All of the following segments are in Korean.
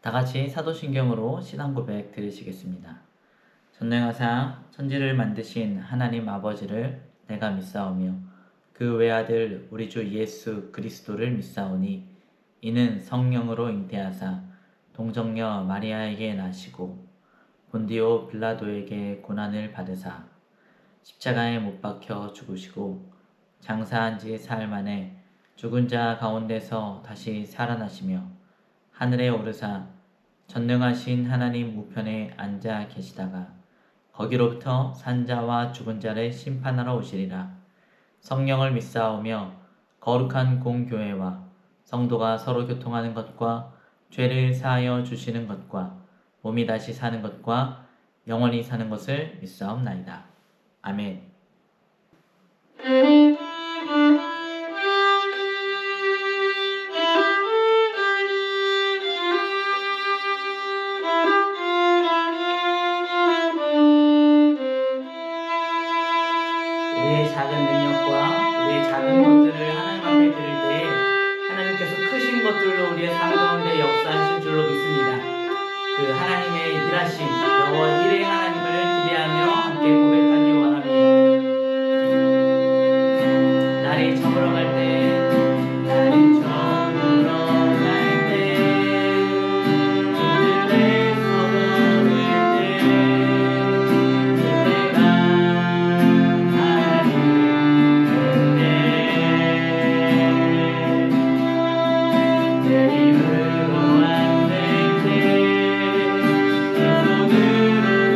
다 같이 사도신경으로 신앙 고백 드리시겠습니다. 전능하사 천지를 만드신 하나님 아버지를 내가 믿사오며 그 외아들 우리 주 예수 그리스도를 믿사오니 이는 성령으로 잉태하사 동정녀 마리아에게 나시고 본디오 빌라도에게 고난을 받으사 십자가에 못 박혀 죽으시고 장사한 지 사흘 만에 죽은 자 가운데서 다시 살아나시며 하늘에 오르사 전능하신 하나님 우편에 앉아 계시다가 거기로부터 산자와 죽은 자를 심판하러 오시리라. 성령을 믿사오며 거룩한 공교회와 성도가 서로 교통하는 것과 죄를 사하여 주시는 것과 몸이 다시 사는 것과 영원히 사는 것을 믿사옵나이다. 아멘. 우리의 작은 능력과 우리의 작은 것들을 하나님 앞에 드릴 때에 하나님께서 크신 것들로 우리의 삶 가운데 역사하실 줄로 믿습니다. 그 하나님의 일하심, 여호와 일의 하나님을 기대하며 함께 고백하기 원합니다. 날이 저물어갈 때, 날이 저물어갈 때, 그들의 서러울 때, 그때가 내 입으로 안 될 때, 내 손으로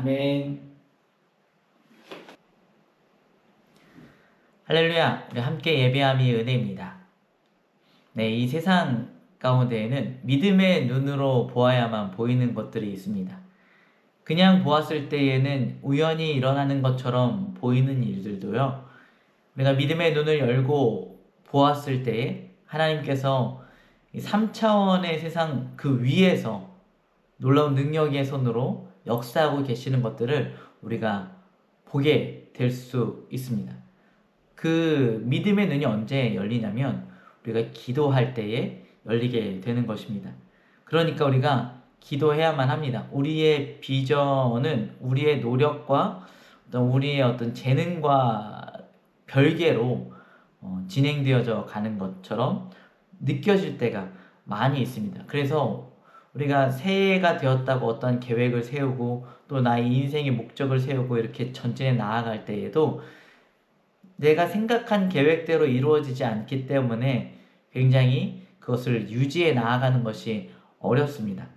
아멘. 할렐루야, 우리 함께 예배함이 은혜입니다. 네, 이 세상 가운데에는 믿음의 눈으로 보아야만 보이는 것들이 있습니다. 그냥 보았을 때에는 우연히 일어나는 것처럼 보이는 일들도요, 우리가 믿음의 눈을 열고 보았을 때에 하나님께서 3차원의 세상 그 위에서 놀라운 능력의 손으로 역사하고 계시는 것들을 우리가 보게 될 수 있습니다. 그 믿음의 눈이 언제 열리냐면 우리가 기도할 때에 열리게 되는 것입니다. 그러니까 우리가 기도해야만 합니다. 우리의 비전은 우리의 노력과 우리의 어떤 재능과 별개로 진행되어져 가는 것처럼 느껴질 때가 많이 있습니다. 그래서 우리가 새해가 되었다고 어떤 계획을 세우고 또 나의 인생의 목적을 세우고 이렇게 전진해 나아갈 때에도 내가 생각한 계획대로 이루어지지 않기 때문에 굉장히 그것을 유지해 나아가는 것이 어렵습니다.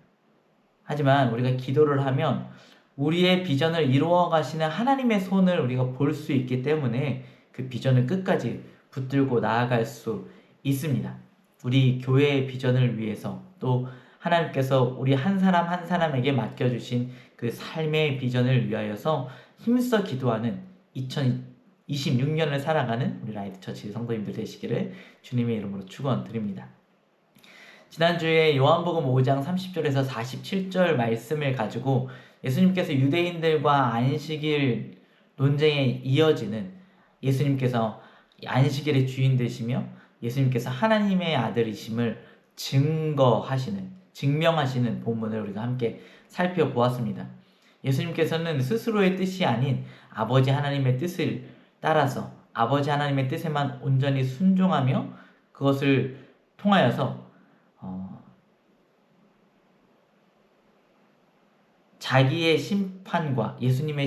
하지만 우리가 기도를 하면 우리의 비전을 이루어 가시는 하나님의 손을 우리가 볼 수 있기 때문에 그 비전을 끝까지 붙들고 나아갈 수 있습니다. 우리 교회의 비전을 위해서 또 하나님께서 우리 한 사람 한 사람에게 맡겨주신 그 삶의 비전을 위하여서 힘써 기도하는 2026년을 살아가는 우리 라이트처치 성도님들 되시기를 주님의 이름으로 축원드립니다. 지난주에 요한복음 5장 30절에서 47절 말씀을 가지고 예수님께서 유대인들과 안식일 논쟁에 이어지는 예수님께서 안식일의 주인 되시며 예수님께서 하나님의 아들이심을 증명하시는 본문을 우리가 함께 살펴보았습니다. 예수님께서는 스스로의 뜻이 아닌 아버지 하나님의 뜻을 따라서 아버지 하나님의 뜻에만 온전히 순종하며 그것을 통하여서 자기의 심판과 예수님의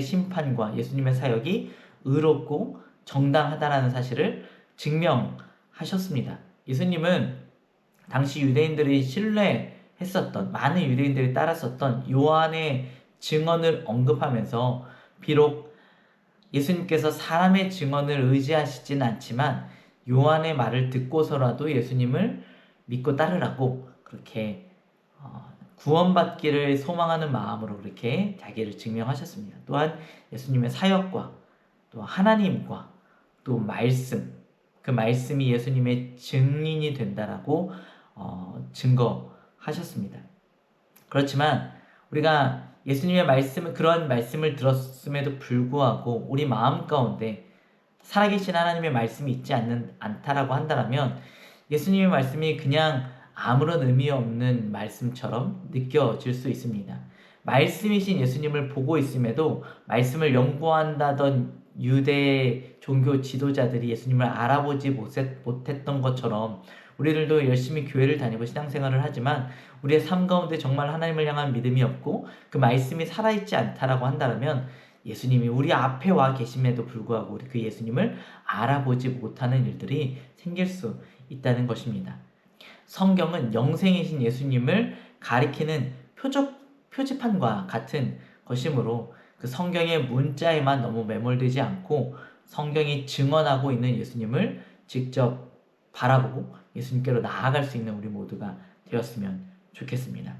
사역이 의롭고 정당하다라는 사실을 증명하셨습니다. 예수님은 당시 유대인들이 신뢰했었던 많은 유대인들이 따랐었던 요한의 증언을 언급하면서 비록 예수님께서 사람의 증언을 의지하시진 않지만 요한의 말을 듣고서라도 예수님을 믿고 따르라고 그렇게 구원받기를 소망하는 마음으로 그렇게 자기를 증명하셨습니다. 또한 예수님의 사역과 또 하나님과 또 말씀, 그 말씀이 예수님의 증인이 된다라고 증거하셨습니다. 그렇지만 우리가 예수님의 그런 말씀을 들었음에도 불구하고 우리 마음 가운데 살아계신 하나님의 말씀이 있지 않다라고 한다면 예수님의 말씀이 그냥 아무런 의미 없는 말씀처럼 느껴질 수 있습니다. 말씀이신 예수님을 보고 있음에도 말씀을 연구한다던 유대 종교 지도자들이 예수님을 알아보지 못했던 것처럼 우리들도 열심히 교회를 다니고 신앙생활을 하지만 우리의 삶 가운데 정말 하나님을 향한 믿음이 없고 그 말씀이 살아있지 않다라고 한다면 예수님이 우리 앞에 와 계심에도 불구하고 우리 그 예수님을 알아보지 못하는 일들이 생길 수 있다는 것입니다. 성경은 영생이신 예수님을 가리키는 표지판과 같은 것이므로 그 성경의 문자에만 너무 매몰되지 않고 성경이 증언하고 있는 예수님을 직접 바라보고 예수님께로 나아갈 수 있는 우리 모두가 되었으면 좋겠습니다.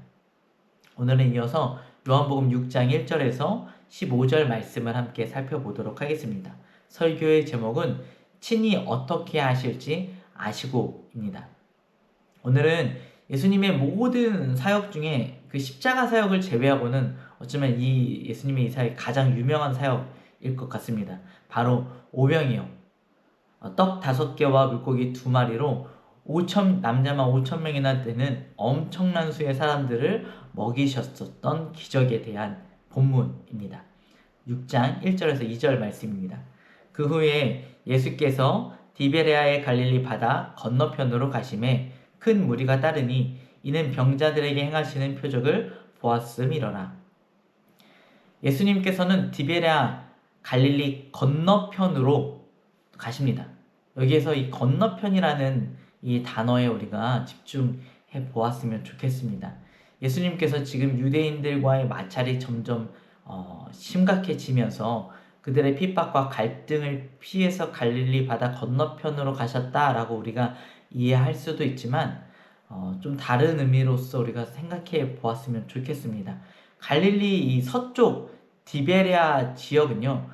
오늘은 이어서 요한복음 6장 1절에서 15절 말씀을 함께 살펴보도록 하겠습니다. 설교의 제목은 친히 어떻게 하실지 아시고입니다. 오늘은 예수님의 모든 사역 중에 그 십자가 사역을 제외하고는 어쩌면 이 예수님의 이 사역이 가장 유명한 사역일 것 같습니다. 바로 오병이어 떡 5개와 물고기 2마리로 남자만 5,000명이나 되는 엄청난 수의 사람들을 먹이셨었던 기적에 대한 본문입니다. 6장 1절에서 2절 말씀입니다. 그 후에 예수께서 디베레아의 갈릴리 바다 건너편으로 가심에 큰 무리가 따르니 이는 병자들에게 행하시는 표적을 보았음이러라. 예수님께서는 디베레아 갈릴리 건너편으로 가십니다. 여기에서 이 건너편이라는 이 단어에 우리가 집중해 보았으면 좋겠습니다. 예수님께서 지금 유대인들과의 마찰이 점점 심각해지면서 그들의 핍박과 갈등을 피해서 갈릴리 바다 건너편으로 가셨다라고 우리가 이해할 수도 있지만 좀 다른 의미로서 우리가 생각해 보았으면 좋겠습니다. 갈릴리 이 서쪽 디베레아 지역은요,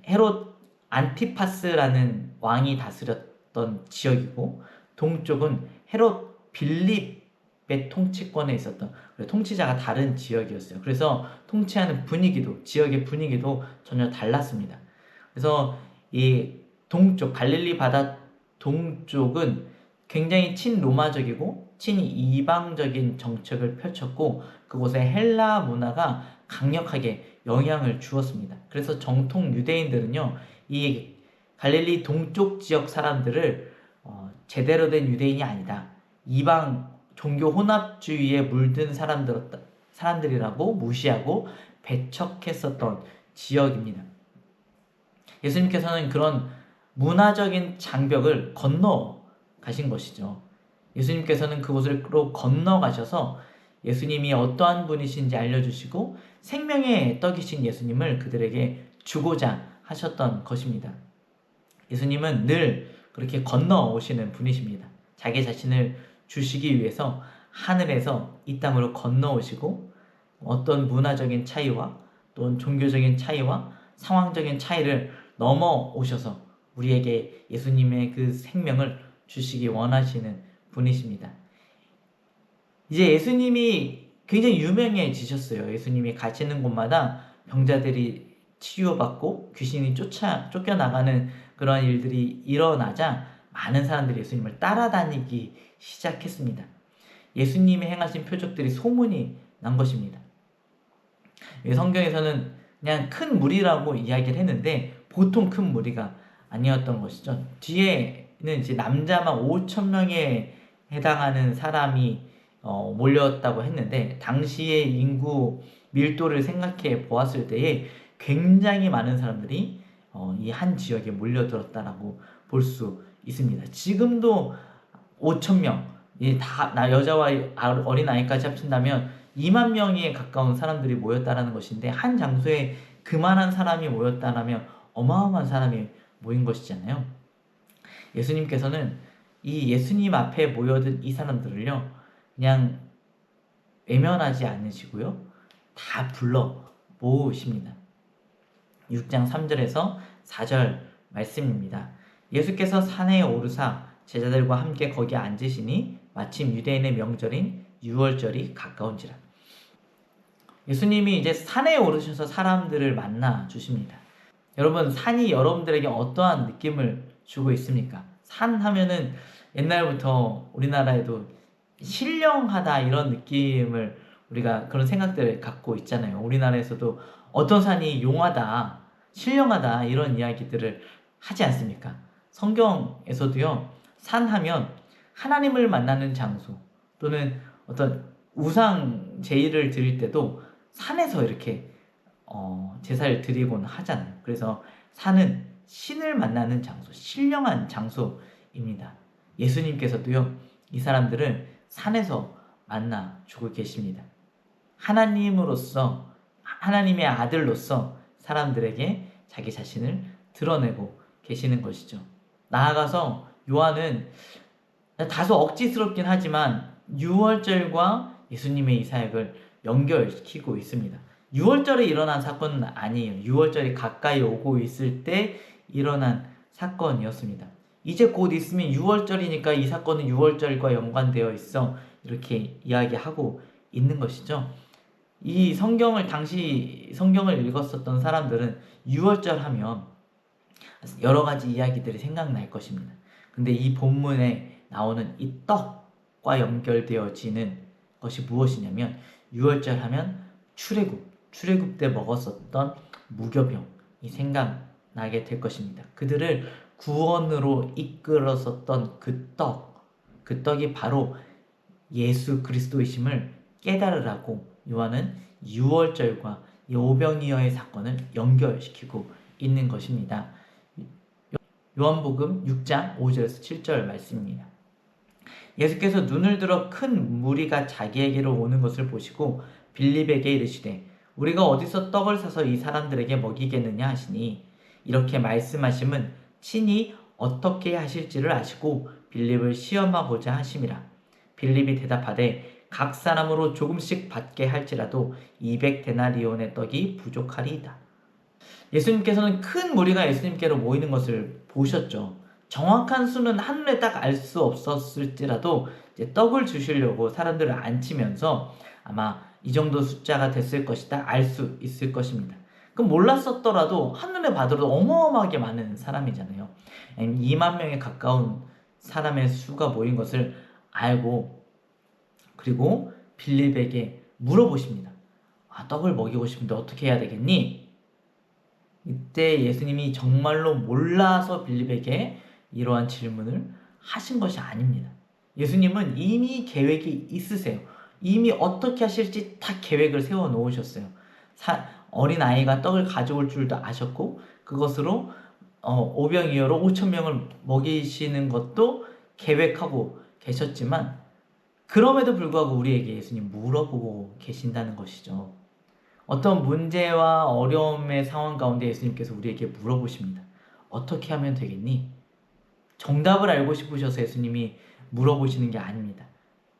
헤롯 안티파스라는 왕이 다스렸던 지역이고, 동쪽은 헤롯 빌립의 통치권에 있었던 통치자가 다른 지역이었어요. 그래서 통치하는 분위기도, 지역의 분위기도 전혀 달랐습니다. 그래서 이 동쪽, 갈릴리 바다 동쪽은 굉장히 친로마적이고 친이방적인 정책을 펼쳤고, 그곳에 헬라 문화가 강력하게 영향을 주었습니다. 그래서 정통 유대인들은요, 이 갈릴리 동쪽 지역 사람들을 제대로 된 유대인이 아니다, 이방 종교 혼합주의에 물든 사람들이라고 무시하고 배척했었던 지역입니다. 예수님께서는 그런 문화적인 장벽을 건너 가신 것이죠. 예수님께서는 그곳으로 건너가셔서 예수님이 어떠한 분이신지 알려주시고 생명의 떡이신 예수님을 그들에게 주고자 하셨던 것입니다. 예수님은 늘 그렇게 건너오시는 분이십니다. 자기 자신을 주시기 위해서 하늘에서 이 땅으로 건너오시고, 어떤 문화적인 차이와 또는 종교적인 차이와 상황적인 차이를 넘어오셔서 우리에게 예수님의 그 생명을 주시기 원하시는 분이십니다. 이제 예수님이 굉장히 유명해지셨어요. 예수님이 가시는 곳마다 병자들이 치유받고 귀신이 쫓겨나가는 그런 일들이 일어나자 많은 사람들이 예수님을 따라다니기 시작했습니다. 예수님이 행하신 표적들이 소문이 난 것입니다. 성경에서는 그냥 큰 무리라고 이야기를 했는데 보통 큰 무리가 아니었던 것이죠. 뒤에는 이제 남자만 5,000명에 해당하는 사람이 몰렸다고 했는데, 당시의 인구 밀도를 생각해 보았을 때에 굉장히 많은 사람들이 이 한 지역에 몰려들었다라고 볼 수 있습니다. 지금도 5,000명, 다 여자와 어린 아이까지 합친다면 2만 명에 가까운 사람들이 모였다라는 것인데, 한 장소에 그만한 사람이 모였다라면 어마어마한 사람이 모인 것이잖아요. 예수님께서는 이 예수님 앞에 모여든 이 사람들을요, 그냥 외면하지 않으시고요, 다 불러 모으십니다. 6장 3절에서 4절 말씀입니다. 예수께서 산에 오르사 제자들과 함께 거기 앉으시니 마침 유대인의 명절인 유월절이 가까운지라. 예수님이 이제 산에 오르셔서 사람들을 만나 주십니다. 여러분, 산이 여러분들에게 어떠한 느낌을 주고 있습니까? 산 하면은 옛날부터 우리나라에도 신령하다 이런 느낌을, 우리가 그런 생각들을 갖고 있잖아요. 우리나라에서도 어떤 산이 용하다, 신령하다 이런 이야기들을 하지 않습니까? 성경에서도요, 산 하면 하나님을 만나는 장소, 또는 어떤 우상 제의를 드릴 때도 산에서 이렇게 제사를 드리곤 하잖아요. 그래서 산은 신을 만나는 장소, 신령한 장소입니다. 예수님께서도요, 이 사람들을 산에서 만나 주고 계십니다. 하나님으로서, 하나님의 아들로서 사람들에게 자기 자신을 드러내고 계시는 것이죠. 나아가서 요한은 다소 억지스럽긴 하지만 6월절과 예수님의 이 사역을 연결시키고 있습니다. 6월절에 일어난 사건은 아니에요. 6월절이 가까이 오고 있을 때 일어난 사건이었습니다. 이제 곧 있으면 6월절이니까 이 사건은 6월절과 연관되어 있어, 이렇게 이야기하고 있는 것이죠. 이 당시 성경을 읽었었던 사람들은 6월절 하면 여러 가지 이야기들이 생각날 것입니다. 근데 이 본문에 나오는 이 떡과 연결되어지는 것이 무엇이냐면, 6월절 하면 출애굽 때 먹었었던 무교병이 생각나게 될 것입니다. 그들을 구원으로 이끌었었던 그 떡이 바로 예수 그리스도이심을 깨달으라고 요한은 6월절과 이 오병이어의 사건을 연결시키고 있는 것입니다. 요한복음 6장 5절에서 7절 말씀입니다. 예수께서 눈을 들어 큰 무리가 자기에게로 오는 것을 보시고 빌립에게 이르시되 우리가 어디서 떡을 사서 이 사람들에게 먹이겠느냐 하시니 이렇게 말씀하심은 친히 어떻게 하실지를 아시고 빌립을 시험하고자 하심이라. 빌립이 대답하되 각 사람으로 조금씩 받게 할지라도 200데나리온의 떡이 부족하리이다. 예수님께서는 큰 무리가 예수님께로 모이는 것을 보셨죠. 정확한 수는 한눈에 딱 알 수 없었을지라도 이제 떡을 주시려고 사람들을 앉히면서 아마 이 정도 숫자가 됐을 것이다 알 수 있을 것입니다. 그럼 몰랐었더라도 한눈에 봐도 어마어마하게 많은 사람이잖아요. 2만 명에 가까운 사람의 수가 모인 것을 알고 그리고 빌립에게 물어보십니다. 떡을 먹이고 싶은데 어떻게 해야 되겠니? 이때 예수님이 정말로 몰라서 빌립에게 이러한 질문을 하신 것이 아닙니다. 예수님은 이미 계획이 있으세요. 이미 어떻게 하실지 다 계획을 세워 놓으셨어요. 어린아이가 떡을 가져올 줄도 아셨고 그것으로 오병이어로 5,000명을 먹이시는 것도 계획하고 계셨지만 그럼에도 불구하고 우리에게 예수님 물어보고 계신다는 것이죠. 어떤 문제와 어려움의 상황 가운데 예수님께서 우리에게 물어보십니다. 어떻게 하면 되겠니? 정답을 알고 싶으셔서 예수님이 물어보시는 게 아닙니다.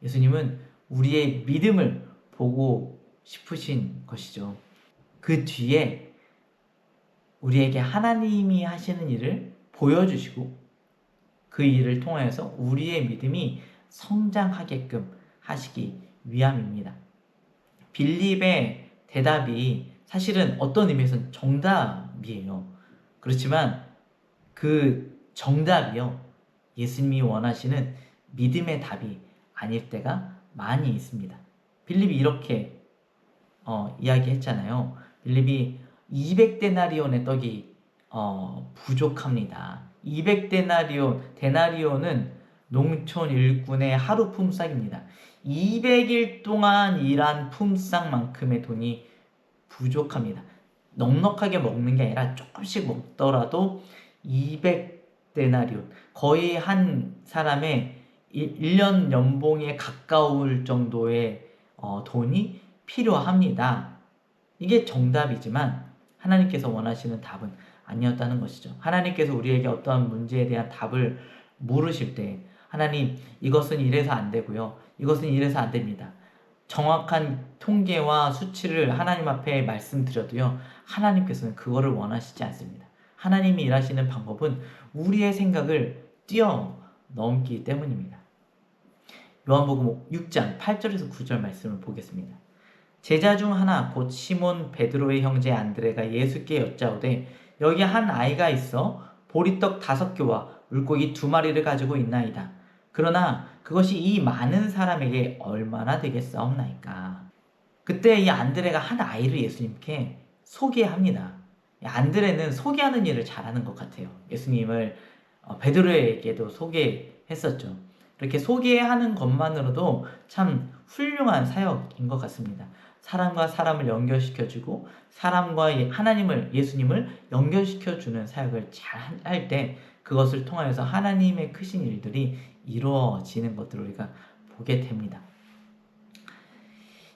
예수님은 우리의 믿음을 보고 싶으신 것이죠. 그 뒤에 우리에게 하나님이 하시는 일을 보여주시고 그 일을 통하여서 우리의 믿음이 성장하게끔 하시기 위함입니다. 빌립의 대답이 사실은 어떤 의미에서는 정답이에요. 그렇지만 그 정답이요, 예수님이 원하시는 믿음의 답이 아닐 때가 많이 있습니다. 빌립이 이렇게 이야기했잖아요. 빌립이 200데나리온의 떡이 부족합니다. 200데나리온은 농촌 일꾼의 하루 품삯입니다. 200일 동안 일한 품삯만큼의 돈이 부족합니다. 넉넉하게 먹는 게 아니라 조금씩 먹더라도 200데나리온, 거의 한 사람의 1년 연봉에 가까울 정도의 돈이 필요합니다. 이게 정답이지만 하나님께서 원하시는 답은 아니었다는 것이죠. 하나님께서 우리에게 어떠한 문제에 대한 답을 물으실 때 하나님, 이것은 이래서 안 되고요, 이것은 이래서 안 됩니다. 정확한 통계와 수치를 하나님 앞에 말씀드려도요, 하나님께서는 그거를 원하시지 않습니다. 하나님이 일하시는 방법은 우리의 생각을 뛰어넘기 때문입니다. 요한복음 6장 8절에서 9절 말씀을 보겠습니다. 제자 중 하나 곧 시몬 베드로의 형제 안드레가 예수께 여짜오되 여기 한 아이가 있어 보리떡 5개와 물고기 2마리를 가지고 있나이다. 그러나 그것이 이 많은 사람에게 얼마나 되겠사옵나이까. 그때 이 안드레가 한 아이를 예수님께 소개합니다. 안드레는 소개하는 일을 잘하는 것 같아요. 예수님을 베드로에게도 소개했었죠. 이렇게 소개하는 것만으로도 참 훌륭한 사역인 것 같습니다. 사람과 사람을 연결시켜주고 사람과 예수님을 연결시켜주는 사역을 잘 할 때 그것을 통하여서 하나님의 크신 일들이 이루어지는 것들을 우리가 보게 됩니다.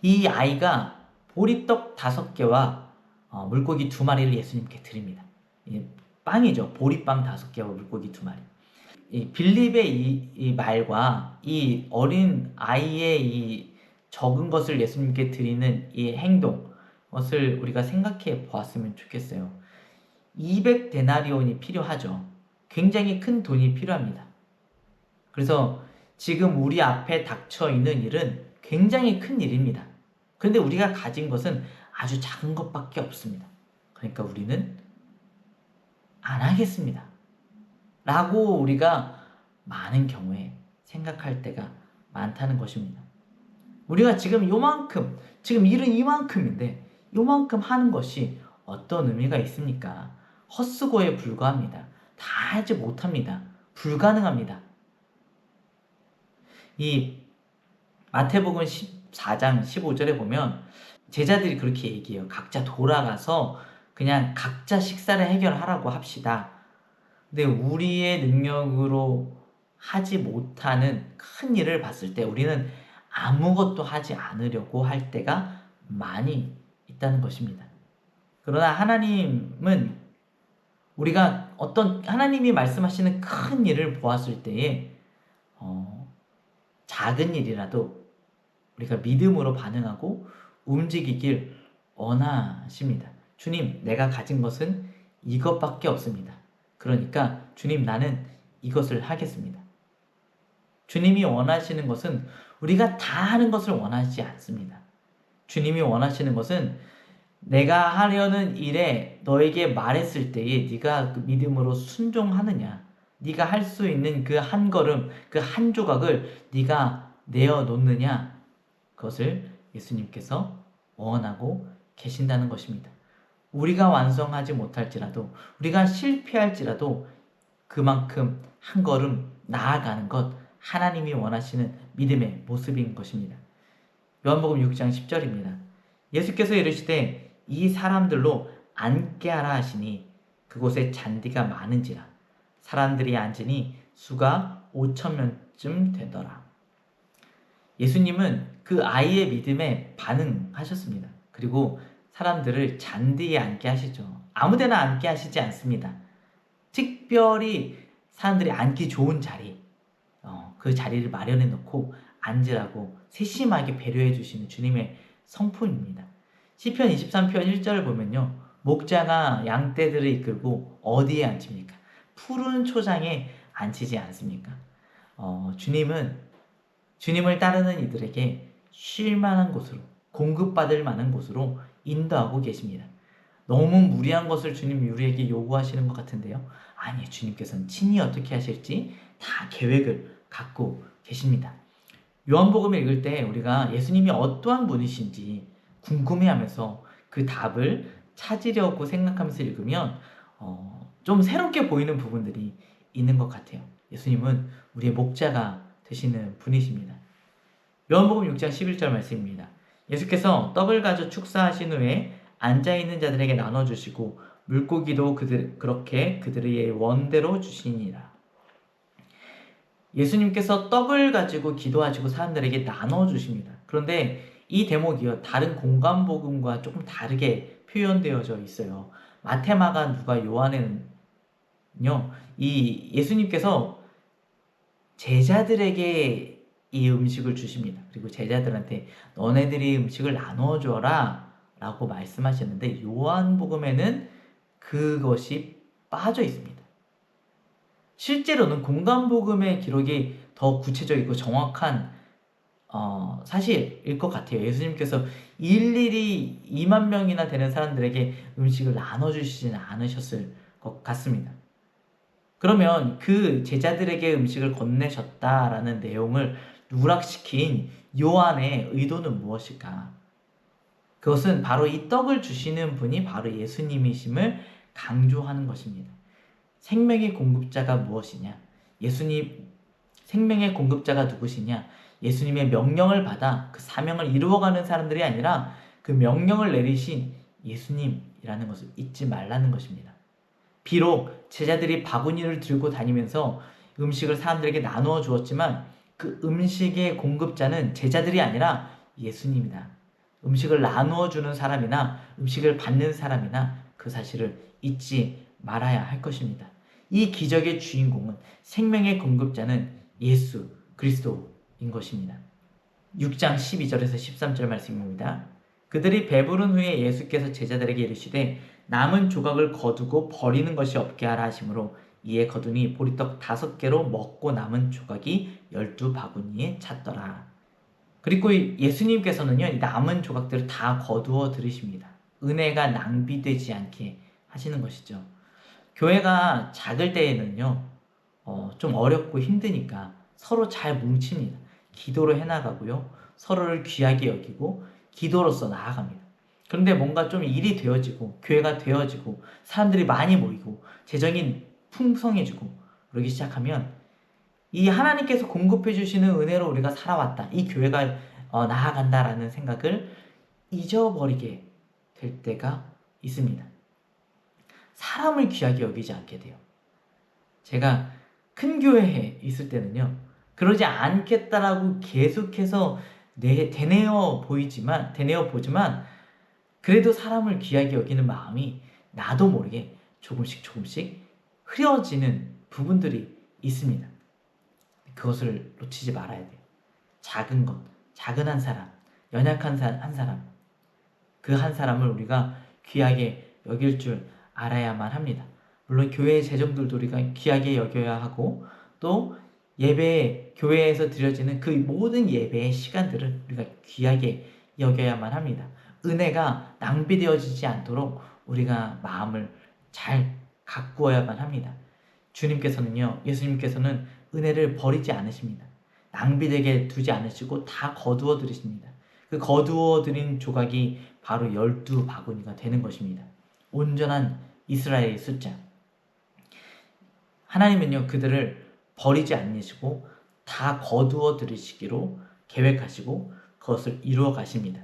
이 아이가 보리떡 5개와 물고기 2마리를 예수님께 드립니다. 빵이죠. 보리빵 5개와 물고기 2마리. 이 빌립의 이 말과 이 어린 아이의 이 적은 것을 예수님께 드리는 이 행동, 것을 우리가 생각해 보았으면 좋겠어요. 200데나리온이 필요하죠. 굉장히 큰 돈이 필요합니다. 그래서 지금 우리 앞에 닥쳐 있는 일은 굉장히 큰 일입니다. 그런데 우리가 가진 것은 아주 작은 것밖에 없습니다. 그러니까 우리는 안 하겠습니다. 라고 우리가 많은 경우에 생각할 때가 많다는 것입니다. 우리가 지금 요만큼, 지금 일은 이만큼인데 요만큼 하는 것이 어떤 의미가 있습니까? 헛수고에 불과합니다. 다 하지 못합니다. 불가능합니다. 이 마태복음 14장 15절에 보면 제자들이 그렇게 얘기해요. 각자 돌아가서 그냥 각자 식사를 해결하라고 합시다. 근데 우리의 능력으로 하지 못하는 큰 일을 봤을 때 우리는 아무것도 하지 않으려고 할 때가 많이 있다는 것입니다. 그러나 하나님은 우리가 어떤 하나님이 말씀하시는 큰 일을 보았을 때에 작은 일이라도 우리가 믿음으로 반응하고 움직이길 원하십니다. 주님, 내가 가진 것은 이것밖에 없습니다. 그러니까 주님, 나는 이것을 하겠습니다. 주님이 원하시는 것은 우리가 다 하는 것을 원하지 않습니다. 주님이 원하시는 것은 내가 하려는 일에 너에게 말했을 때에 네가 그 믿음으로 순종하느냐, 네가 할 수 있는 그 한 걸음, 그 한 조각을 네가 내어놓느냐, 그것을 예수님께서 원하고 계신다는 것입니다. 우리가 완성하지 못할지라도, 우리가 실패할지라도 그만큼 한 걸음 나아가는 것, 하나님이 원하시는 믿음의 모습인 것입니다. 요한복음 6장 10절입니다. 예수께서 이르시되 이 사람들로 앉게 하라 하시니 그곳에 잔디가 많은지라 사람들이 앉으니 수가 5,000명쯤 되더라. 예수님은 그 아이의 믿음에 반응하셨습니다. 그리고 사람들을 잔디에 앉게 하시죠. 아무데나 앉게 하시지 않습니다. 특별히 사람들이 앉기 좋은 자리, 그 자리를 마련해 놓고 앉으라고 세심하게 배려해 주시는 주님의 성품입니다. 시편 23편 1절을 보면요, 목자가 양떼들을 이끌고 어디에 앉힙니까? 푸른 초장에 앉히지 않습니까? 주님을 따르는 이들에게 쉴 만한 곳으로, 공급받을 만한 곳으로 인도하고 계십니다. 너무 무리한 것을 주님 우리에게 요구하시는 것 같은데요. 아니, 주님께서는 친히 어떻게 하실지 다 계획을 갖고 계십니다. 요한복음을 읽을 때 우리가 예수님이 어떠한 분이신지 궁금해하면서 그 답을 찾으려고 생각하면서 읽으면 좀 새롭게 보이는 부분들이 있는 것 같아요. 예수님은 우리의 목자가 되시는 분이십니다. 요한복음 6장 11절 말씀입니다. 예수께서 떡을 가져 축사하신 후에 앉아있는 자들에게 나눠주시고 물고기도 그렇게 그들의 원대로 주시니라. 예수님께서 떡을 가지고 기도하시고 사람들에게 나눠주십니다. 그런데 이 대목이요, 다른 공간복음과 조금 다르게 표현되어져 있어요. 마태, 마가, 누가, 요한에는요, 이 예수님께서 제자들에게 이 음식을 주십니다. 그리고 제자들한테 너네들이 음식을 나눠줘라 라고 말씀하셨는데, 요한복음에는 그것이 빠져 있습니다. 실제로는 공간복음의 기록이 더 구체적이고 정확한 사실일 것 같아요. 예수님께서 일일이 2만 명이나 되는 사람들에게 음식을 나눠주시지는 않으셨을 것 같습니다. 그러면 그 제자들에게 음식을 건네셨다라는 내용을 누락시킨 요한의 의도는 무엇일까? 그것은 바로 이 떡을 주시는 분이 바로 예수님이심을 강조하는 것입니다. 생명의 공급자가 무엇이냐? 생명의 공급자가 누구시냐? 예수님의 명령을 받아 그 사명을 이루어가는 사람들이 아니라 그 명령을 내리신 예수님이라는 것을 잊지 말라는 것입니다. 비록 제자들이 바구니를 들고 다니면서 음식을 사람들에게 나누어 주었지만 그 음식의 공급자는 제자들이 아니라 예수님이다. 음식을 나누어 주는 사람이나 음식을 받는 사람이나 그 사실을 잊지 말아야 할 것입니다. 이 기적의 주인공은, 생명의 공급자는 예수 그리스도인 것입니다. 6장 12절에서 13절 말씀입니다. 그들이 배부른 후에 예수께서 제자들에게 이르시되 남은 조각을 거두고 버리는 것이 없게 하라 하시므로 이에 거두니 보리떡 5개로 먹고 남은 조각이 12바구니에 찼더라. 그리고 예수님께서는요, 남은 조각들을 다 거두어 들으십니다. 은혜가 낭비되지 않게 하시는 것이죠. 교회가 작을 때에는요, 좀 어렵고 힘드니까 서로 잘 뭉칩니다. 기도로 해나가고요, 서로를 귀하게 여기고 기도로서 나아갑니다. 그런데 뭔가 좀 일이 되어지고 교회가 되어지고 사람들이 많이 모이고 재정이 풍성해지고 그러기 시작하면 이 하나님께서 공급해 주시는 은혜로 우리가 살아왔다, 이 교회가 나아간다라는 생각을 잊어버리게 될 때가 있습니다. 사람을 귀하게 여기지 않게 돼요. 제가 큰 교회에 있을 때는요, 그러지 않겠다라고 계속해서 되뇌어 보지만 그래도 사람을 귀하게 여기는 마음이 나도 모르게 조금씩 흐려지는 부분들이 있습니다. 그것을 놓치지 말아야 돼요. 작은 것, 작은 한 사람, 연약한 한 사람, 그 한 사람을 우리가 귀하게 여길 줄 알아야만 합니다. 물론 교회의 재정들도 우리가 귀하게 여겨야 하고, 또 예배에, 교회에서 드려지는 그 모든 예배의 시간들을 우리가 귀하게 여겨야만 합니다. 은혜가 낭비되어지지 않도록 우리가 마음을 잘 가꾸어야만 합니다. 예수님께서는 은혜를 버리지 않으십니다. 낭비되게 두지 않으시고 다 거두어 드리십니다. 그 거두어 드린 조각이 바로 12바구니가 되는 것입니다. 온전한 이스라엘의 숫자. 하나님은요, 그들을 버리지 않으시고 다 거두어 들이시기로 계획하시고 그것을 이루어 가십니다.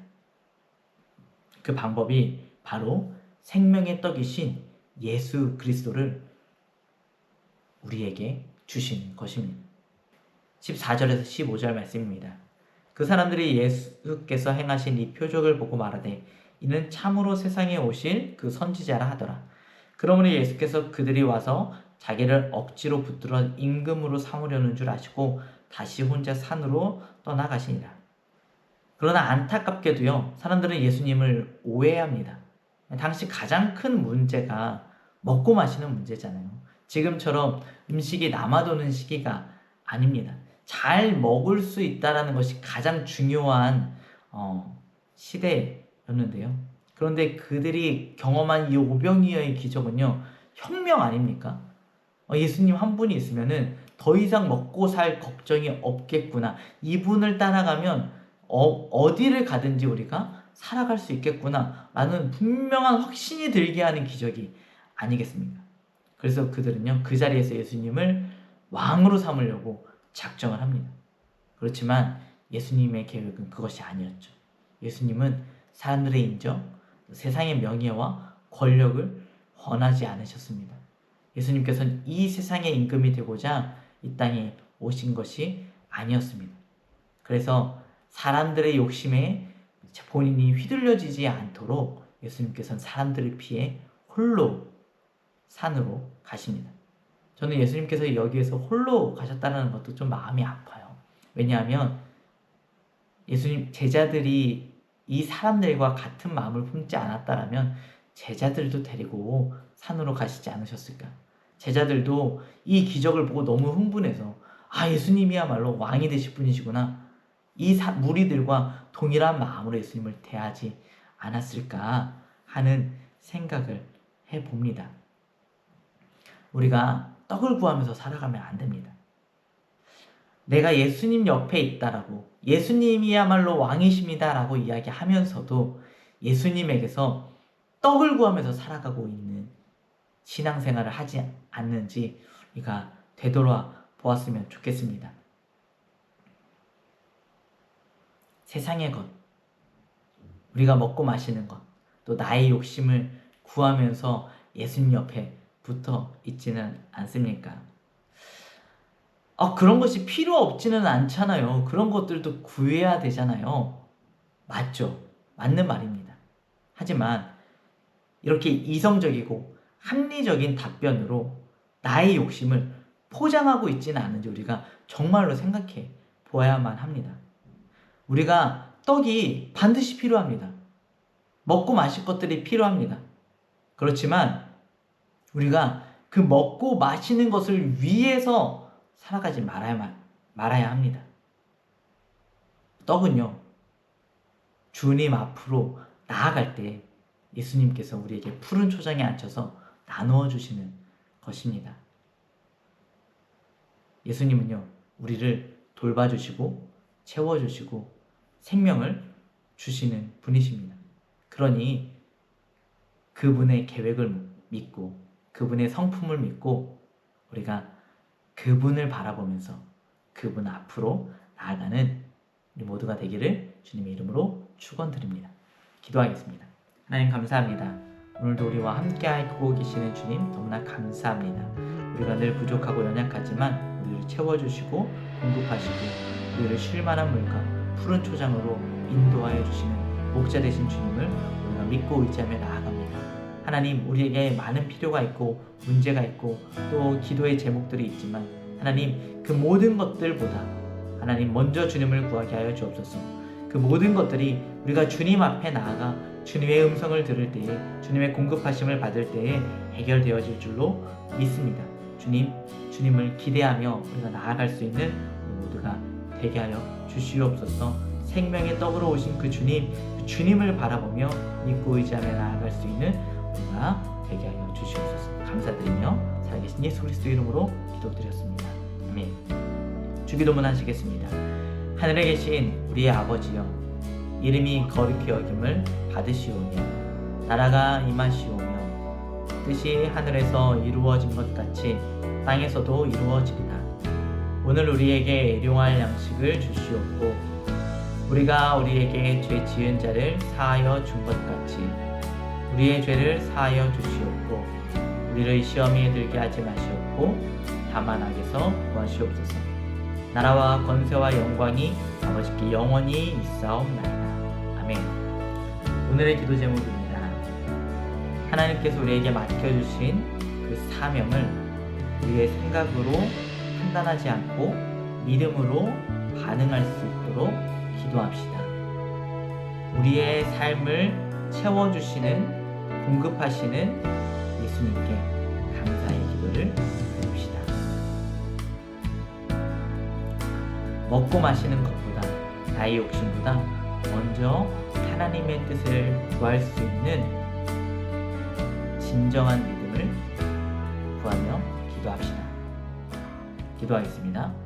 그 방법이 바로 생명의 떡이신 예수 그리스도를 우리에게 주신 것입니다. 14절에서 15절 말씀입니다. 그 사람들이 예수께서 행하신 이 표적을 보고 말하되 이는 참으로 세상에 오실 그 선지자라 하더라. 그러므로 예수께서 그들이 와서 자기를 억지로 붙들어 임금으로 삼으려는 줄 아시고 다시 혼자 산으로 떠나가시니라. 그러나 안타깝게도요, 사람들은 예수님을 오해합니다. 당시 가장 큰 문제가 먹고 마시는 문제잖아요. 지금처럼 음식이 남아도는 시기가 아닙니다. 잘 먹을 수 있다는 것이 가장 중요한 시대였는데요. 그런데 그들이 경험한 이 오병이어의 기적은요, 혁명 아닙니까? 예수님 한 분이 있으면은 더 이상 먹고 살 걱정이 없겠구나. 이분을 따라가면 어디를 가든지 우리가 살아갈 수 있겠구나 라는 분명한 확신이 들게 하는 기적이 아니겠습니까? 그래서 그들은요, 그 자리에서 예수님을 왕으로 삼으려고 작정을 합니다. 그렇지만 예수님의 계획은 그것이 아니었죠. 예수님은 사람들의 인정, 세상의 명예와 권력을 원하지 않으셨습니다. 예수님께서는 이 세상의 임금이 되고자 이 땅에 오신 것이 아니었습니다. 그래서 사람들의 욕심에 본인이 휘둘려지지 않도록 예수님께서는 사람들을 피해 홀로 산으로 가십니다. 저는 예수님께서 여기에서 홀로 가셨다는 것도 좀 마음이 아파요. 왜냐하면 예수님 제자들이 이 사람들과 같은 마음을 품지 않았다라면 제자들도 데리고 산으로 가시지 않으셨을까? 제자들도 이 기적을 보고 너무 흥분해서 예수님이야말로 왕이 되실 분이시구나. 이 무리들과 동일한 마음으로 예수님을 대하지 않았을까 하는 생각을 해봅니다. 우리가 떡을 구하면서 살아가면 안 됩니다. 내가 예수님 옆에 있다라고, 예수님이야말로 왕이십니다라고 이야기하면서도 예수님에게서 떡을 구하면서 살아가고 있는 신앙생활을 하지 않는지 우리가 되돌아보았으면 좋겠습니다. 세상의 것, 우리가 먹고 마시는 것, 또 나의 욕심을 구하면서 예수님 옆에 붙어 있지는 않습니까? 그런 것이 필요 없지는 않잖아요. 그런 것들도 구해야 되잖아요. 맞죠? 맞는 말입니다. 하지만 이렇게 이성적이고 합리적인 답변으로 나의 욕심을 포장하고 있지는 않은지 우리가 정말로 생각해 보아야만 합니다. 우리가 떡이 반드시 필요합니다. 먹고 마실 것들이 필요합니다. 그렇지만 우리가 그 먹고 마시는 것을 위해서 살아가지 말아야 합니다. 떡은요, 주님 앞으로 나아갈 때 예수님께서 우리에게 푸른 초장에 앉혀서 나누어 주시는 것입니다. 예수님은요, 우리를 돌봐주시고 채워주시고 생명을 주시는 분이십니다. 그러니 그분의 계획을 믿고 그분의 성품을 믿고 우리가 그분을 바라보면서 그분 앞으로 나아가는 우리 모두가 되기를 주님의 이름으로 축원드립니다. 기도하겠습니다. 하나님 감사합니다. 오늘도 우리와 함께하고 계시는 주님 너무나 감사합니다. 우리가 늘 부족하고 연약하지만 우리를 채워주시고 공급하시고 우리를 쉴만한 물과 푸른 초장으로 인도하여 주시는 목자 되신 주님을 우리가 믿고 의지하며 나아갑니다. 하나님, 우리에게 많은 필요가 있고 문제가 있고 또 기도의 제목들이 있지만 하나님, 그 모든 것들보다 하나님 먼저 주님을 구하게 하여 주옵소서. 그 모든 것들이 우리가 주님 앞에 나아가 주님의 음성을 들을 때에, 주님의 공급하심을 받을 때에 해결되어질 줄로 믿습니다. 주님을 기대하며 우리가 나아갈 수 있는 우리 모두가 되게 하여 주시옵소서. 생명의 떡으로 오신 그 주님을 바라보며 믿고 의지하며 나아갈 수 있는 우리가 되게 하여 주시옵소서. 감사드리며 살아계신 예수 그리스도 이름으로 기도드렸습니다. 아멘. 주기도문 하시겠습니다. 하늘에 계신 우리의 아버지여, 이름이 거룩히 여김을 받으시오며 나라가 임하시오며 뜻이 하늘에서 이루어진 것 같이 땅에서도 이루어지리다. 오늘 우리에게 일용할 양식을 주시옵고 우리가 우리에게 죄 지은 자를 사하여 준 것 같이 우리의 죄를 사하여 주시옵고 우리를 시험에 들게 하지 마시옵고 다만 악에서 구하시옵소서. 나라와 권세와 영광이 아버지께 영원히 있사옵나이다. 아멘. 오늘의 기도 제목입니다. 하나님께서 우리에게 맡겨주신 그 사명을 우리의 생각으로 판단하지 않고 믿음으로 반응할 수 있도록 기도합시다. 우리의 삶을 채워주시는, 공급하시는 예수님께 감사의 기도를 드립시다. 먹고 마시는 것보다, 나의 욕심보다 먼저 하나님의 뜻을 구할 수 있는 진정한 믿음을 구하며 기도합시다. 기도하겠습니다.